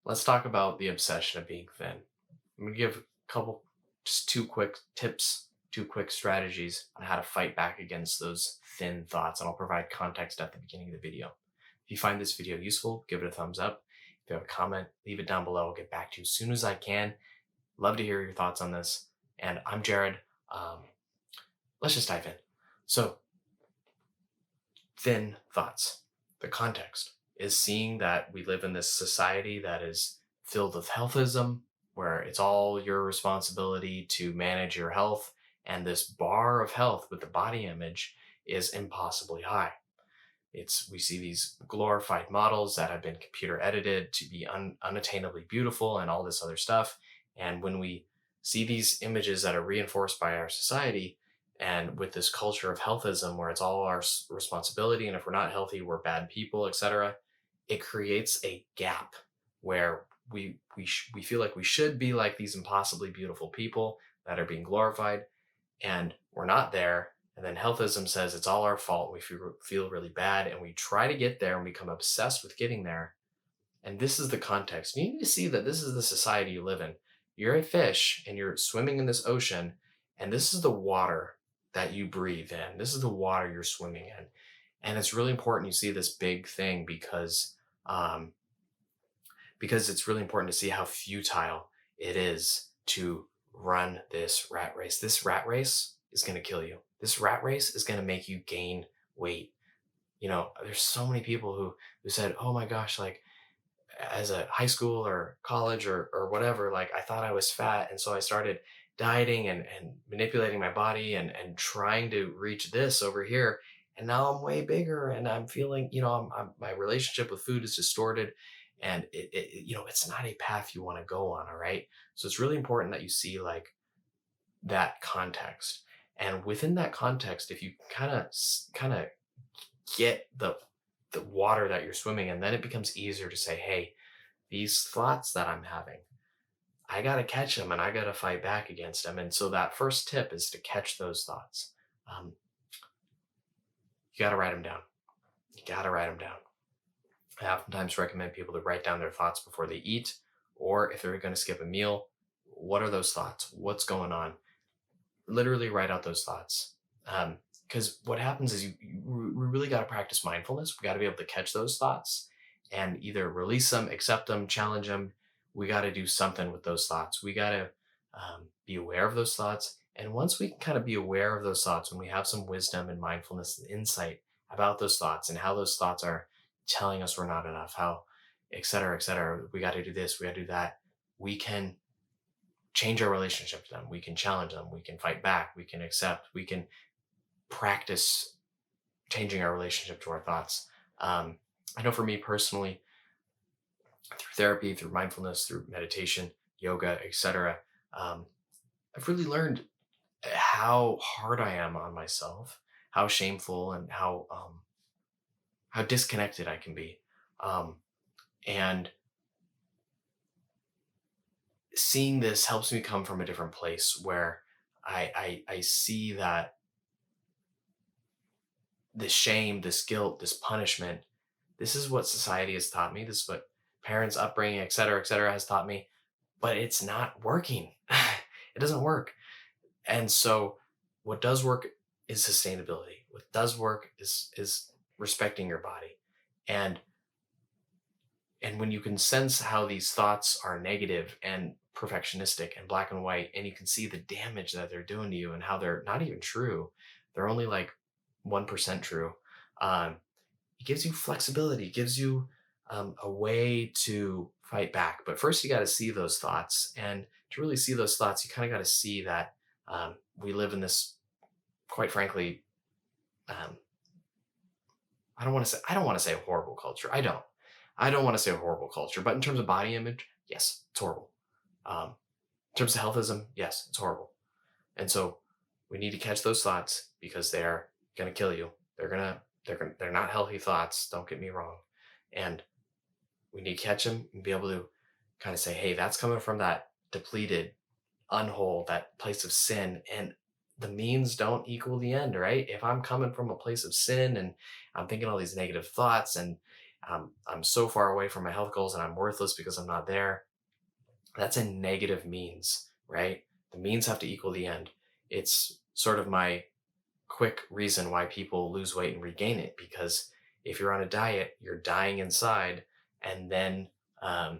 Let's talk about the obsession of being thin. I'm gonna give a couple, just two quick tips, two quick strategies on how to fight back against those thin thoughts, and I'll provide context at the beginning of the video. If you find this video useful, give it a thumbs up. If you have a comment, leave it down below. I'll get back to you as soon as I can. Love to hear your thoughts on this. And I'm Jared. Um, let's just dive in. So, thin thoughts. The context is seeing that we live in this society that is filled with healthism, where it's all your responsibility to manage your health, and this bar of health with the body image is impossibly high. We see these glorified models that have been computer edited to be unattainably beautiful and all this other stuff. And when we see these images that are reinforced by our society, and with this culture of healthism where it's all our responsibility, and if we're not healthy we're bad people, etc., it creates a gap where we feel like we should be like these impossibly beautiful people that are being glorified, and we're not there. And then healthism says it's all our fault. We feel really bad, and we try to get there and become obsessed with getting there. And this is the context. You need to see that this is the society you live in. You're a fish and you're swimming in this ocean, and this is the water that you breathe in. This is the water you're swimming in. And it's really important you see this big thing um, because it's really important to see how futile it is to run this rat race. This rat race is going to kill you. This rat race is going to make you gain weight. There's so many people who said, "Oh my gosh, like as a high school or college or whatever, like I thought I was fat, and so I started dieting and manipulating my body and trying to reach this over here, and now I'm way bigger, and I'm feeling, my relationship with food is distorted, and it's not a path you want to go on." All right, so it's really important that you see like that context, and within that context, if you kind of get the water that you're swimming in, then it becomes easier to say, hey, these thoughts that I'm having, I got to catch them and I got to fight back against them. And so that first tip is to catch those thoughts. Um, you got to write them down. You got to write them down. I oftentimes recommend people to write down their thoughts before they eat, or if they're going to skip a meal, what are those thoughts? What's going on? Literally write out those thoughts. Because what happens is we really got to practice mindfulness. We got to be able to catch those thoughts and either release them, accept them, challenge them. We got to do something with those thoughts. We got to be aware of those thoughts. And once we can kind of be aware of those thoughts, when we have some wisdom and mindfulness and insight about those thoughts and how those thoughts are telling us we're not enough, how, et cetera, we got to do this, we got to do that, we can change our relationship to them. We can challenge them. We can fight back. We can accept. We can practice changing our relationship to our thoughts. I know for me personally, through therapy, through mindfulness, through meditation, yoga, etc., I've really learned how hard I am on myself, how shameful and how disconnected I can be, and seeing this helps me come from a different place where I see that this shame, this guilt, this punishment, this is what society has taught me. This is what parents, upbringing, et cetera, has taught me, but it's not working. It doesn't work. And so what does work is sustainability. What does work is respecting your body. And when you can sense how these thoughts are negative and perfectionistic and black and white, and you can see the damage that they're doing to you and how they're not even true, they're only like 1% true. It gives you flexibility, gives you a way to fight back. But first, you got to see those thoughts. And to really see those thoughts, you kind of got to see that we live in this, quite frankly, I don't want to say a horrible culture. I don't want to say a horrible culture, but in terms of body image, yes, it's horrible. In terms of healthism, yes, it's horrible. And so we need to catch those thoughts because they're going to kill you. They're not healthy thoughts. Don't get me wrong. And we need to catch them and be able to kind of say, hey, that's coming from that depleted, unwhole, that place of sin. And the means don't equal the end, right? If I'm coming from a place of sin and I'm thinking all these negative thoughts and I'm so far away from my health goals and I'm worthless because I'm not there. That's a negative means, right? The means have to equal the end. It's sort of my quick reason why people lose weight and regain it, because if you're on a diet, you're dying inside, and then um,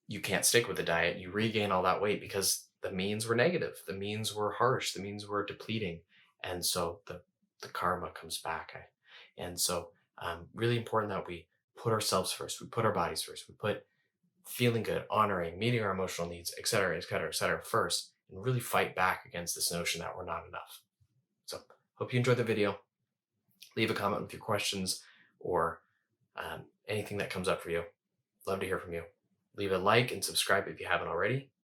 you can't stick with the diet. You regain all that weight because the means were negative, the means were harsh, the means were depleting, and so the karma comes back. And so really important that we put ourselves first, we put our bodies first, we put feeling good, honoring, meeting our emotional needs, et cetera, et cetera, et cetera, first, and really fight back against this notion that we're not enough. So, hope you enjoyed the video. Leave a comment with your questions or anything that comes up for you. Love to hear from you. Leave a like and subscribe if you haven't already.